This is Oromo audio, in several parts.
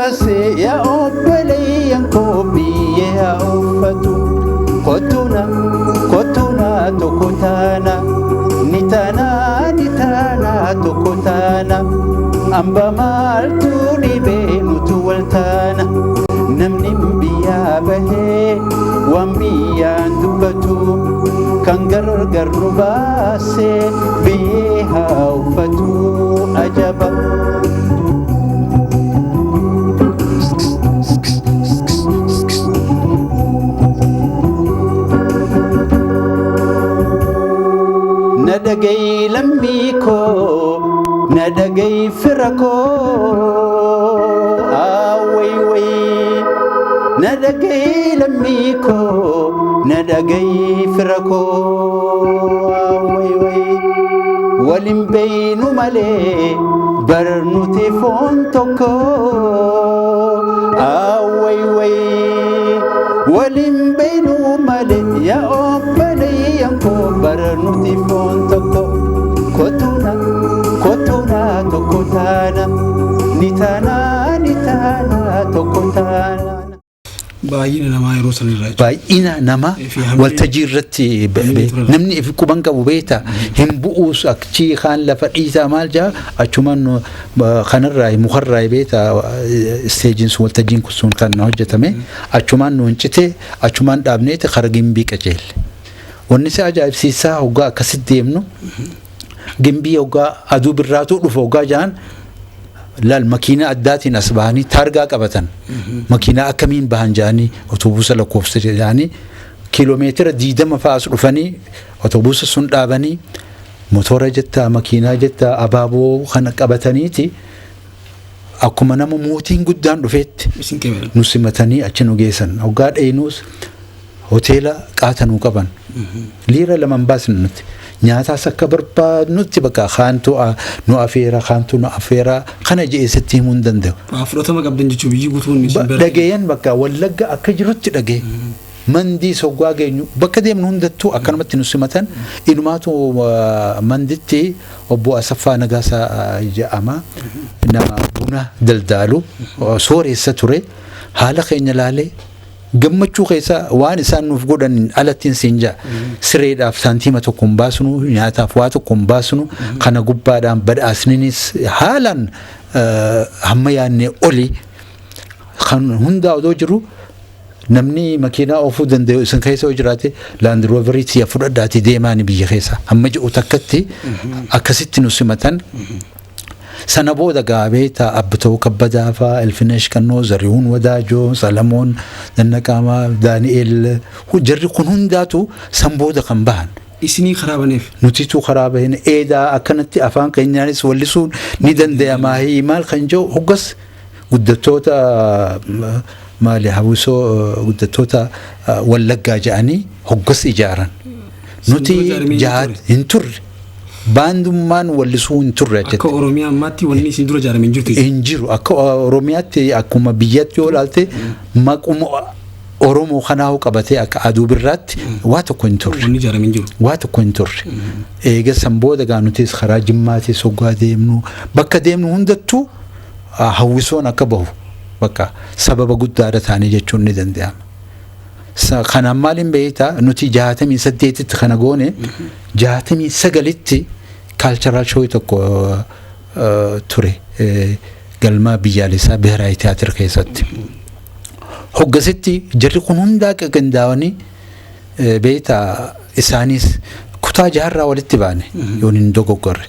baase yaa obboleeyyankoo biyyee haa uffatu kotuna tokko taana ni taana tokko taana amba maaltu dhibee nutu wal taana namni biyyaa bahee waan biyyaan dubbatu kan gargar nu baasee biyyee haa uffatu ajaba. Nadagay lamiko, nadagay firako, way. Nadagay lamiko, nadagay firako, way. Walim baynu male, barnuti fontoko, way. Walim baynu male, ya obboleeyyanko barnuti fontoko. Kotuna tokko taana ni taana tokko taana. Baay'ina namaa yeroo san irraa baay'ina nama waltajjii irratti namni ifi quban qabu beeta hin bu'uus akchi kaan lafa dhiisaa maal jaa achumaan kanarraa mukarraa beeta isteejiin sun waltajjiin sun kan hojjetame achumaan nu hincite achumaan dhaabneeti kara gimbii qajeelle wanni si ajaa'ibsiisaa hoggaa akkasitti deemnu gimbii hoggaa aduu birraatu dhufa hoggaa jaan laal makiina addaatiin as bahanii taargaa qabatan makiina akkamiin bahan jaanii otoobuusa lakkoofsa jaanii kiiloomeetira 20 fa'aas dhufanii otoobuusa sun dhaabanii motora jettaa makiinaa jettaa abaaboo kana qabataniiti akkuma nama mootiin guddaan dhufeetti nu simatanii achi nu geessan hoggaa dheenuus hoteela qaatanuu qaban liira laman baasnu nuti nyaatas akka barbaadnutti bakka khaantu nu afeera kana jeesatti himuun danda'u. Fudhatama qabdan jechuun biyyi guutuun dhageeyyan bakka wallagga akka jirutti dhagee mandii soggaa geenyu bakka deemnu hundattuu akkanumatti nu simatan inumaatu manditti obbo Asaffaa Nagaasaa jedhama nama buna daldaalu sooreessa ture haala keenya laalee gammachuu keessa waan isaan nuuf godhan alattiin siinja sireedhaaf saantiima tokko hin baasnu nyaataaf waa tokko hin baasnu kana gubbaadhaan badhaasninis haalan hamma yaannee oli kan hundaa odoo jiru namni makiinaa oofuu danda'u isin keessa yoo jiraate Land Roverii siya fudhadhaati deemaani biyya keessa hamma ji'u takkatti akkasitti nu simatan sana booda gaabeeta abbatoo kabbadaa faa Elfinesh Kannoo Zarihuun Wadaajoo Salamoon Dannaqaamaa Daani'eel jarri kun hundaatu san booda kan bahan isinii karaa baneef nutiitu karaa baheen eedaa akkanatti afaan keenyaanis wallisuun ni danda'amaa maal kan jiru hoggas guddattoota maali hawwisoo guddattoota wallaggaa jedhanii hoggas ijaaran nuti jahat hin turre baandummaan wallisuu hin turre akka Oromiyaa ammaatti wanni isin dura ijaarame hin jiru akka Oromiyaatti akkuma biyyatti yoo ilaalte maquma Oromoo kanaa qabatee akka aduu birraatti waa tokko hin turre wanni ijaarame hin jiru waa tokko hin turre eega san booda gaanutis karaa Jimmaatii soggaa deemnu bakka deemnu hundattuu hawwisoon akka bahu bakka sababa guddaadha taanii jechuun ni danda'ama. Kana maalin beeyta nuti 68tti kana goone 69tti cultural show tokko ture galma biyyaalessaa Biheraayi Tiyaatir keessatti hoggasitti jarri kun hundaa qindaa'anii beeyta isaanis kutaa jaarraa walitti baane yoon hin dogoggorre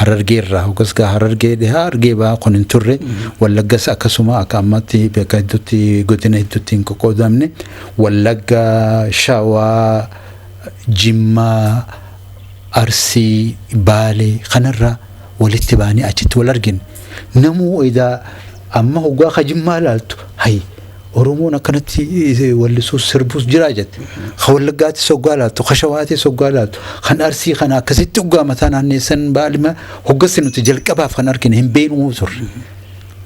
Harargeerraa hoggas gaa Harargee dhihaa Harargee baa kun hin turre Wallaggas akkasuma akka ammatti bakka hedduutti godina hedduutti hin qoqqoodamne Wallagga Shawaa Jimmaa Arsii Baalee kanarraa walitti baanii achitti wal argine namuu edaa amma hoggaa ka Jimmaa laaltu hayi Oromoon akkanatti wallisuu sirbuus jiraa jette Wallaggaatti soggaa laattu Shawaatti soggaa laattu kan Arsii kana akkasitti ugaa mataa naanneessan baalima hoggassi nuti jalqabaaf kan argine hin beeknu turre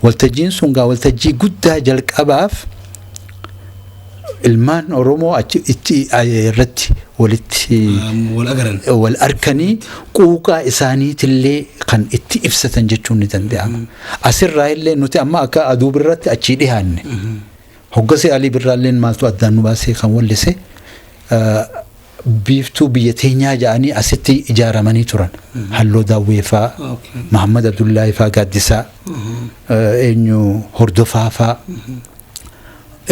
waltajjiin sun gaa waltajjii guddaa jalqabaaf ilmaan Oromoo achi itti irratti walitti wal arkanii quuqaa isaaniitillee kan itti ibsatan jechuun ni danda'ama. Asirraa illee nuti amma akka aduu birratti achi dhiyaanne hoggasee Alii Birraalleen maaltu addaan nu baasee kan wallise biiftuu biyya teenyaa ja'anii asitti ijaaramanii turan. Halloo Daawweefaa, Muhammad Abdullaahifaa Gaaddisaa, eenyu Hordofaa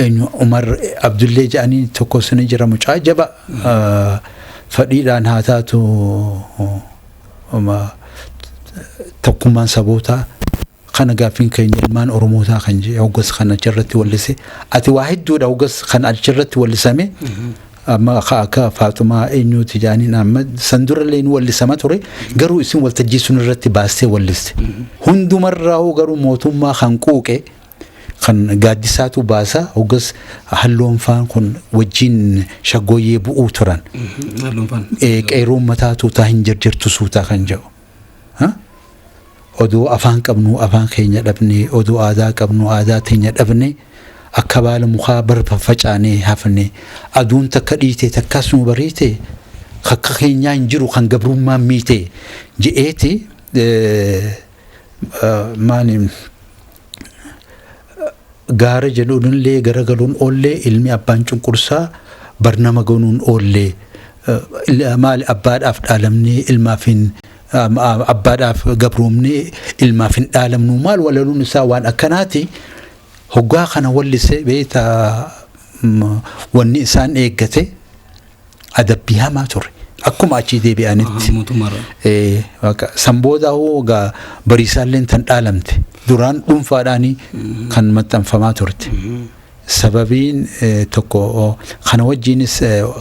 eenyu Umar Abdullee ja'anii tokko sini jira mucaa jaba fadhiidhaan haa taatu tokkummaan sabootaa kana gaaffiin keenya ilmaan Oromootaa kan jedhe hoggas kan achirratti wallise ati waa hedduudha hoggas kan achirratti wallisame amma akka Faaxumaa eenyuuti ja'aniin amma sandurallee nu wallisama ture garuu isin waltajjii sun irratti baastee walliste hundumarraa garuu mootummaa kan quuqe kan Gaaddisaatu baasa hoggas halloon faan kun wajjin shaggooyyee bu'uu turan qeeroon mataatu taa hin jirjirtu suutaa kan jedhu oduu afaan qabnu afaan keenya dhabne oduu aadaa qabnu aadaa teenya dhabne akka baala mukaa barba facaanee hafne aduun takka dhiite takkas nu bariite akka keenyaa hin jiru kan gabrummaan miite je'eeti maaliin gaara jedhuunillee garagaluun oollee ilmi abbaan cunqursaa barnama ganuun oollee maali abbaadhaaf dhaalamnee ilmaafin abbaadhaaf gabroomnee ilmaafin dhaalamnu maal walaluun isaa waan akkanaati hoggaa kana wallise beeta wanni isaan eeggate adabbii hamaa ture akkuma achii deebi'anitti sanbooda hoogaa bariisaalleen tan dhaalamte duraan dhuunfaadhaanii kan maxxanfamaa turte sababiin tokko kana wajjiinis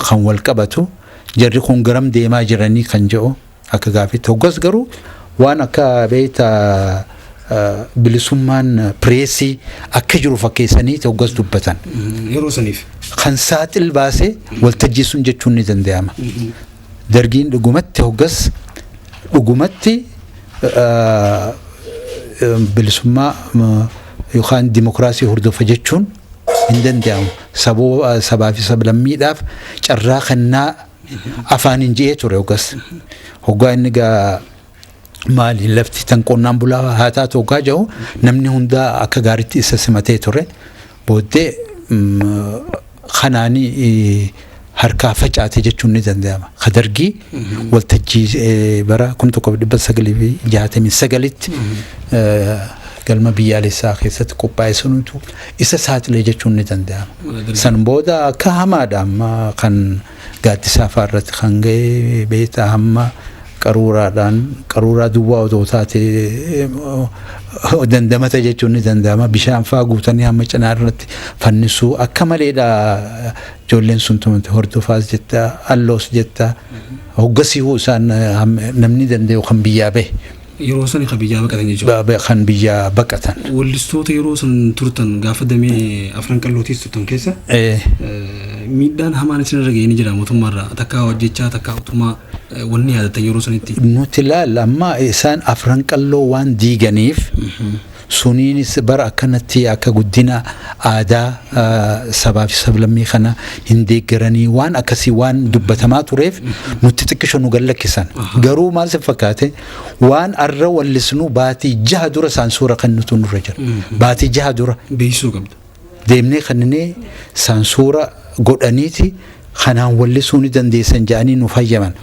kan wal qabatu jarri kun garam deemaa jiranii kan jedhu akka gaaffiitti hoggas garuu waan akka beeta bilisummaan pireesii akka jiru fakkeessanii hoggas dubbatan yeroo saniif kan saaxil baasee waltajjii sun jechuun ni danda'ama. Dargiin dhugumatti hoggas dhugumatti bilisummaa yookaan dimokiraasii hordofa jechuun hin danda'amu sabaa fi sablammiidhaaf carraa kennaa afaan hin je'ee ture hoggas hoggaa inni gaa maali lafti tan qonnaan bulaa haa taatu hoggaa jedhu namni hundaa akka gaariitti isa simatee ture booddee kanaanii harkaa facaate jechuun ni danda'ama. Kadargii waltajjii bara 1969tti galma biyyaalessaa keessatti qophaa'e sunutu isa saaxilee jechuun ni danda'ama. San booda akka hamaadha amma kan Gaaddisaa fa'aarratti kan ga'e beektaa hamma qaruuraa duwwaa otoo taate dandamata jechuun ni danda'ama. Bishaan fa'aa guutanii hamma cinaa irratti fannisuu akka maleedha. Ijoolleen sun tumte hordofaas jetta alloos jetta hoggasii isaan namni danda'u kan biyyaa bahe. Yeroo san kan biyyaa baqatan jechuudha. Kan biyyaa baqatan. Wallistoota yeroo san turtan gaafa damee afran qallootiis turtan keessa miidhaan hamaan isin irra ga'ee ni jira mootummaarraa takkaa hojjechaa takkaa mootummaa wanni yaadatan yeroo sanitti. Nuti ilaalla amma isaan afran qalloo waan diiganiif suniinis bara akkanatti akka guddina aadaa sabaa fi sablammii kana hin deeggaranii waan akkasii waan dubbatamaa tureef nutti xiqqisho nu gallakkisan. Garuu maal si fakkaate waan arra wallisnu baatii 6 dura saansuura kan nutu nurra jira. Baatii 6 dura beeksisuu qabda. Deemnee kanneen saansuura godhaniiti kanaan wallisuu ni dandeessan jedhanii nu fayyaman.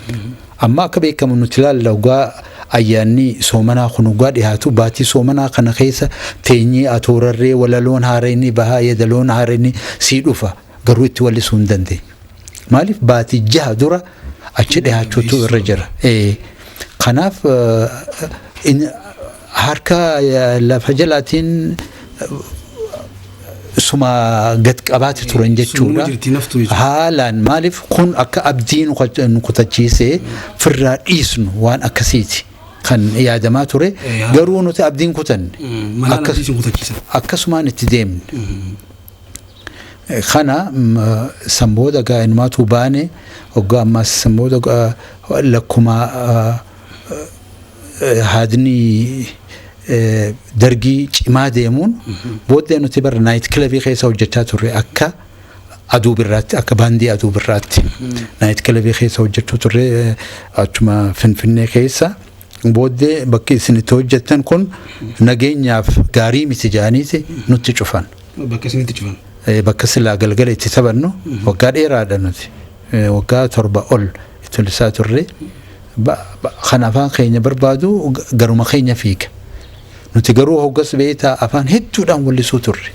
Amma akka beekamu nuti ilaalla ugaa ayyaanni soomanaa kun ugaa dhiyaatu baatii soomanaa kana keessa teenyee atoorarree walaloon haareenii bahaa yedaloon haareenii sii dhufa garuu itti wallisuu hin dandeenye. Maaliif baatii 6 dura achi dhiyaachuutu irra jira. Kanaaf harka lafa jalaatiin suma gad qabaate turan jechuudha. Haalaan maaliif kun akka abdii nu kutachiisee firraa dhiisnu waan akkasiiti kan yaadamaa ture garuu nuti abdiin kutanne akkasumaan itti deemne. Kana sambooda gaa'inmaatu baane hoggaa ammaas sambooda lakkuma haadni dargii cimaa deemuun booddee nuti bara naayit kilabii keessa hojjechaa turre akka aduu birraatti akka baandii aduu birraatti naayit kilabii keessa hojjechuu turre achuma Finfinnee keessa booddee bakki isin itti hojjettan kun nageenyaaf gaarii miti jaaniiti nutti cufan bakka isinitti cufan bakka silaa galgala itti taphannu waggaa dheeraadha nuti waggaa 7 ol itti lisaa turre kan afaan keenya barbaadu garuma keenya fiiga nuti garuu hoggas beetaa afaan hedduudhaan wallisuu turre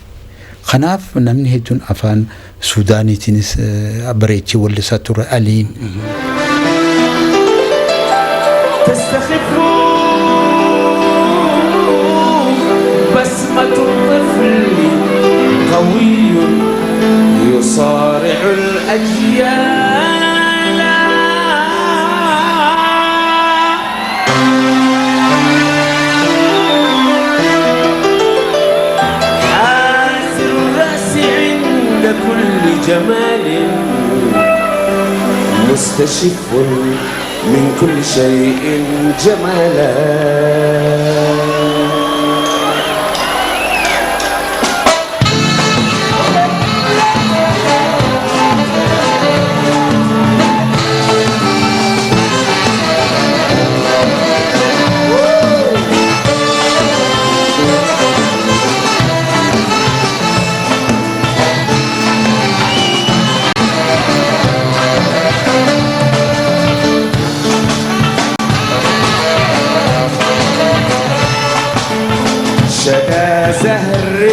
kanaaf namni hedduun afaan Suudaaniitiinis bareechii wallisaa turre aliin بسمة الطفل قوي يصارع الأجيال حاسر الرأس عند كل جمال مستشف من كل شيء جمالا شدا زهر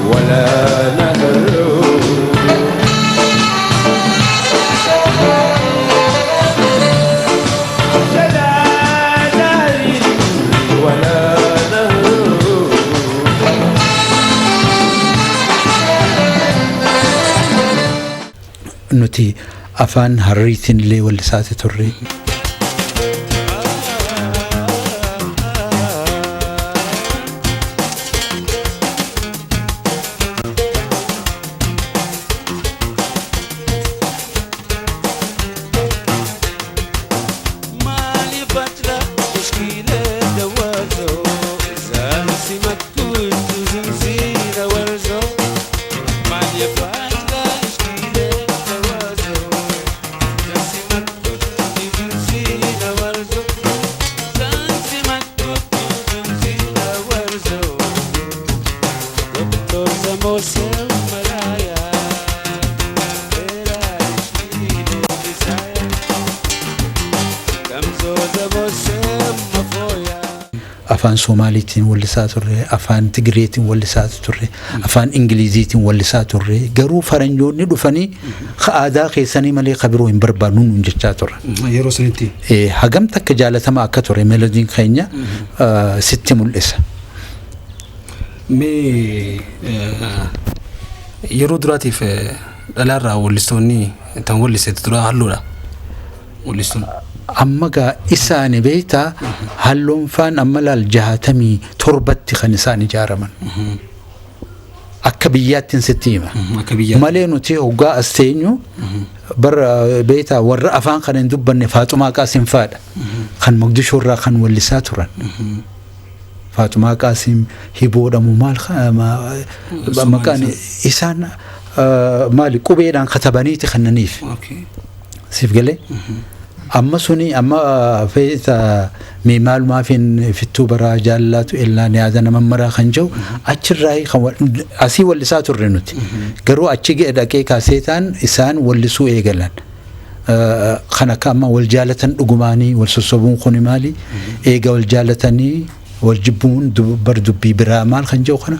ولا نهر شدا زهر ولا نهر nuti afaan harriitiin illee wallisaati turre afaan Somaaliitiin wallisaa turre afaan Tigreetiin wallisaa turre afaan Ingiliziitiin wallisaa turre garuu faranjoonni dhufanii aadaa keessanii malee kabiroo hin barbaannu nun jechaa turre yeroo sanitti hagam takka jaalatama akka ture meloodiin keenya sitti mul'isa mee yeroo duraatiif dhalaarraa wallistoonni tan walliseetu tura halluudha wallistoonni amma gaa isaani beeta halluun faan amma laal 67 kan isaan ijaaraman akka biyyaattiin sitti hima malee nuti hoggaa asteenyu bar beeta warra afaan kan hin dubbanne Faaxumaa Qaasim faadha kan Mogadishoo irraa kan wallisaa turan Faaxumaa Qaasim hiboodhamu maal maqaan isaan maali qubeedhaan katabaniiti kannaniif siif galee amma suni amma feeta mee maaluma fin fittuu baraa jaallatu illaa niyaada nama maraa kan jiru achirraa asii wallisaa turre nuti garuu achi dhaqee kaaseetaan isaan wallisuu eegalan kan akka amma wal jaalatan dhugumaanii wal sossobuun kun maali eega wal jaalatanii wal jibbuun bar dubbii biraa maal kan jiru kana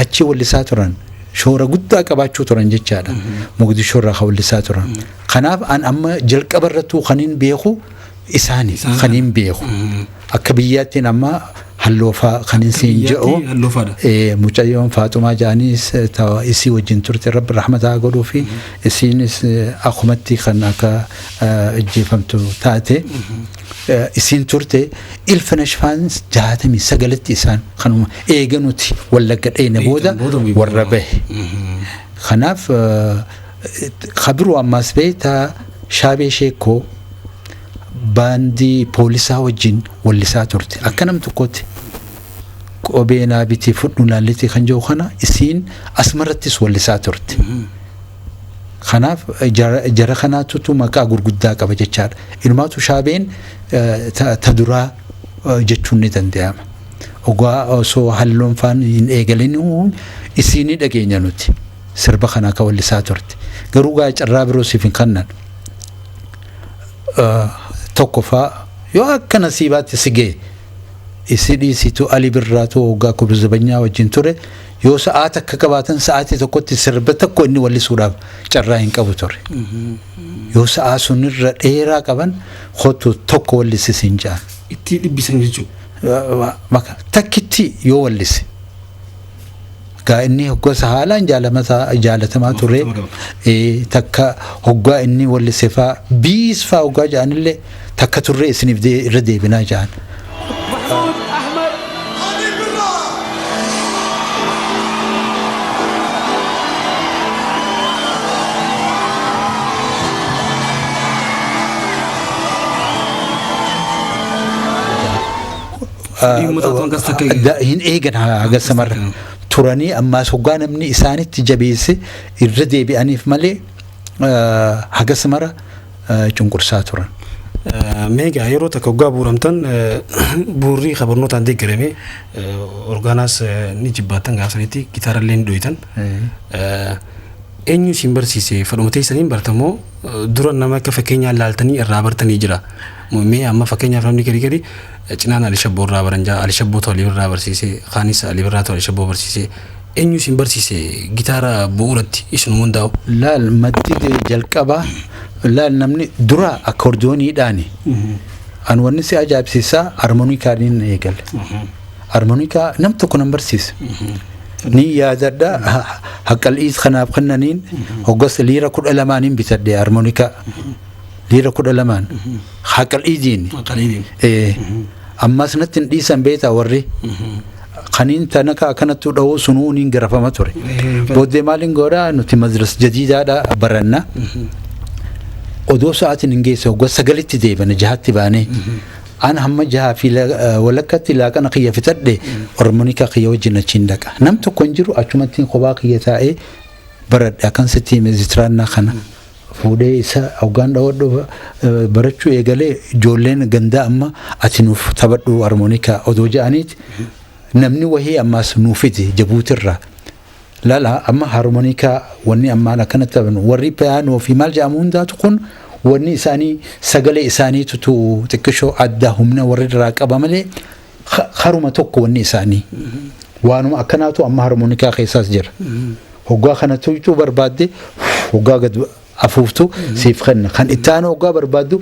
achi wallisaa turan shoora guddaa qabaachuu turan jechaadha Mogadishoo irraa wallisaa turan kanaaf an amma jalqaba irrattuu kaniin beeku isaani kaniin beeku akka biyyaattiin amma halloofaa kaniin siin jedhu mucayyoon Faaxumaa jaanis isii wajjin turte rabbi rahmataa godhuu fi isiinis akkumatti kan akka ajjeefamtu taate isin turte ilfanashfaan 69 isaan kanuma eeganuti wallagga dheene booda warra bahe kanaaf khabiru ammas beeta shaabee sheekoo baandii poolisaa wajjin wallisaa turte akka nam tokkotti qobeenaa biti fudhu laallitii kan jiru kana isiin asmarrattis wallisaa turte Kanaaf jara kanaatutu maqaa gurguddaa qaba jechaadha. Inumaatu shaabeen ta duraa jechuun ni danda'ama. Ogaa osoo halluun faan hin eegalin isiini dhageenya nuti sirba kana akka wallisaa turte. Garuu gaa carraa biroo siif hin kennan. Tokko faa yoo akka nasiibaatti si ga'e isi dhiisitu Ali Birraatu ogaa kubzabanyaa wajjin ture. Yoo sa'aata akka qabaatan sa'aatii tokkotti sirba tokko inni wallisuudhaaf carraa hin qabu ture. Yoo sa'aa sunirra dheeraa qaban hotu tokko wallisisiin jaan. Itti dhibbisan jechuudha. Maka takkitti yoo wallise. Gaa inni hoggosa haalaan jaalatamaa ture. Takka hoggaa inni wallise faa biis faa hoggaa jaanillee takka turre isiniif irra deebinaa jaan. hin eegan haga samarra turanii ammaas hoggaa namni isaanitti jabeesse irra deebi'aniif malee haga samara cunqursaa turan. Meegaa yeroo takka hoggaa buuramtan buurrii qabarnootaan deeggarame orgaanaas ni jibbaatan gaafsanitti gitaarallee ni dhohitan. Eenyu isin barsiise fadhumatee isaniin bartamoo dura nama akka fakkeenyaan laaltanii irraa bartanii jira. Mee amma fakkeenyaaf namni gadi cinaan Ali Shabboo irraa baranjaa Ali Shabboo tolii irraa barsiise kaanis Ali Birraa tolii Shabboo barsiise eenyu isin barsiise gitaara bu'uuratti isin hundaa'u. Laal maddi jalqabaa laal namni dura akkordiyooniidhaani. An wanni si ajaa'ibsiisaa armoonikaaniin eegale. Armoonikaa nam tokko nan barsiise. Ni yaadadha haqqal'iis kanaaf kennaniin hoggas liira 12 bitadhe armoonikaa. Liira 12 haqqal'iidiin. Ammas natti hin dhiisan beektaa warri. Kaniin tanaka akkanattu dha'uu sunuuniin garafama ture. Booddee maaliin godhaa nuti mazras jadiidaadha baranna. Odoo sa'aatiin hin geesse hoggas 9tti deebana 6tti baanee. Ana hamma 6 fi walakkatti laaqana kiyya fitadhe armoonikaa kiyya wajjin achiin dhaqa. Nam tokko hin jiru achumatti kophaa kiyya taa'ee baradhe akkan sitti meezitiraannaa kana. Fuudhee isa hoggaan dhawadhu barachuu eegalee ijoolleen gandaa amma ati nuuf taphadhu armoonikaa odoo ja'aniiti namni wahii ammaas nuufiti Jabuutirraa. Lala amma harmoonikaa wanni ammaan akkanatti taphanu warri piyaanoo fi maal jedhamu hundaatu kun wanni isaanii sagalee isaaniitutu xiqqishoo adda humna warri irraa qaba malee haruma tokko wanni isaanii waanuma akkanaatu amma harmoonikaa keessaas jira. Hoggaa kanatu iyyuu barbaadde hoggaa gad afuuftu siif kenna kan ittaanu hoggaa barbaaddu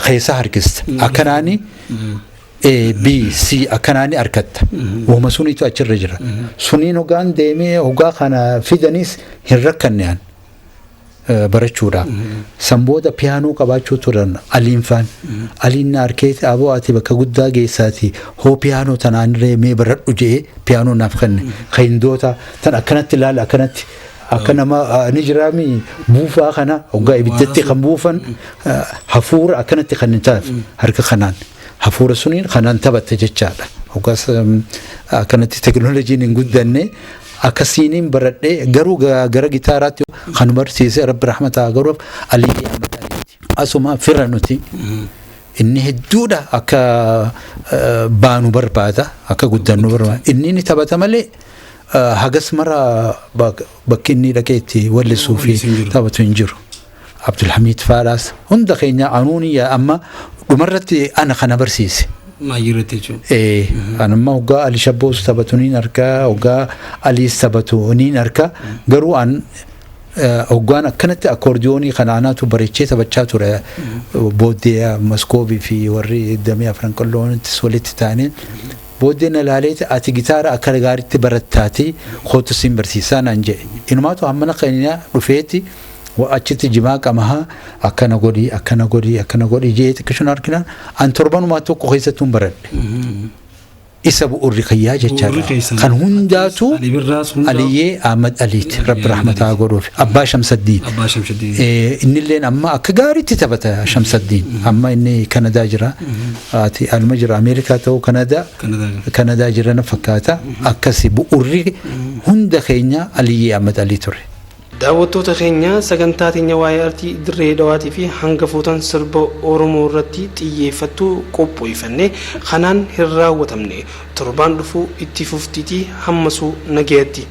keessa harkista akkanaani B C akkanaani harkatta wama suniitu achirra jira suniin hoggaan deemee hoggaa kana fidanis hin rakkanneen barachuudha sambooda piyaanoo qabaachuu turan aliinfaan aliinna arkeeti aboo ati bakka guddaa geessaati hoo piyaanoo tanaan reemee baradhu jee piyaanoo naaf kenne kayindoota tan akkanatti ilaala akkanatti akka nama ni jiraami buufaa kana hoggaa ibiddatti kan buufan hafuura akkanatti kan taaf harka kanaan hafuura suniin kanaan taphatte jechaadha hoggaas akkanatti teknooloojiin hin guddanne akkasiiniin baradhee garuu gara gitaaraatti kan barsiise rabbi rahmataa garuuf Alii Ahmad Aliiti asuma fira nuti inni hedduudha akka baanu barbaada akka guddannu barbaada inni ni taphata malee hagas mara bakki inni dhaqeetti wallisuu fi taphatu hin jiru. Abdulhamid Faaraas hunda keenya anuuni amma dhumarratti ana kana barsiise. Maayirratti jechuudha. Anamma hoggaa Ali Shabboos taphatu niin arkaa hoggaa Aliis taphatu niin arkaa garuu an hoggaan akkanatti akkoordiyoonii kanaanaatu bareechee taphachaa ture booddee Maskoobii fi warri damee afran qalloonittis walitti taaneen booddee na laaleeti ati gitaara akka gaariitti barattaati kootu siin barsiisaa naan jedhe inumaatu hammana keenya dhufeeti achitti jimaa qamaha akkana godhi jee xiqqishuun arginaan an torbanumaa tokko keessattuun baradhe isa bu'urri kayyaa jechaadha kan hundaatu Aliyyee Ahmad Aliiti rabbi rahmataa godhuuf abbaa Shamsaddiin innilleen amma akka gaariitti taphata Shamsaddiin amma inni Kanadaa jira ati alma jira Ameerikaa ta'uu Kanadaa jira na fakkaata akkasi bu'urri hunda keenya Aliyyee Ahmad Alii ture. daawwattoota keenya sagantaa teenya waa'ee artii dirree dhawaatii fi hangafootaan sirba Oromoo irratti xiyyeeffatu qopheeffannee kanaan hin raawwatamne torbaan dhufu itti fuftiitii hammasuu nagayetti.